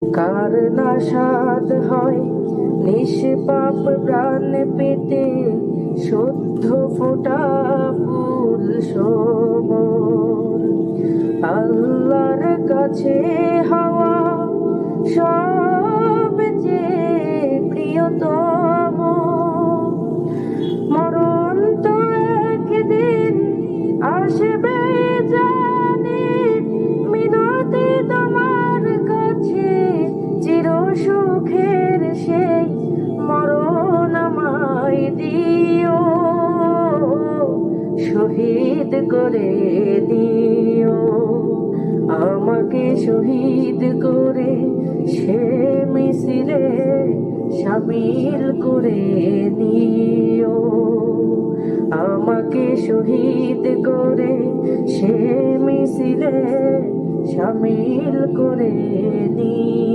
কার না সাধ হয় নিষ্পাপ প্রাণ পেতে শুদ্ধ ফোঁটা ফুল সমর। আল্লাহর কাছে হওয়া সবচেয়ে প্রিয়তম। মরণ তো একদিন আসবে জানি, মিনতি তোমার কাছে চির সুখের সেই মরণ আমায় দিও, শহীদ করে দিও আমাকে, শহীদ করে সে মিছিলে শামিল করে নিও, আমাকে শহীদ করে সে মিছিলে শামিল করে নিও।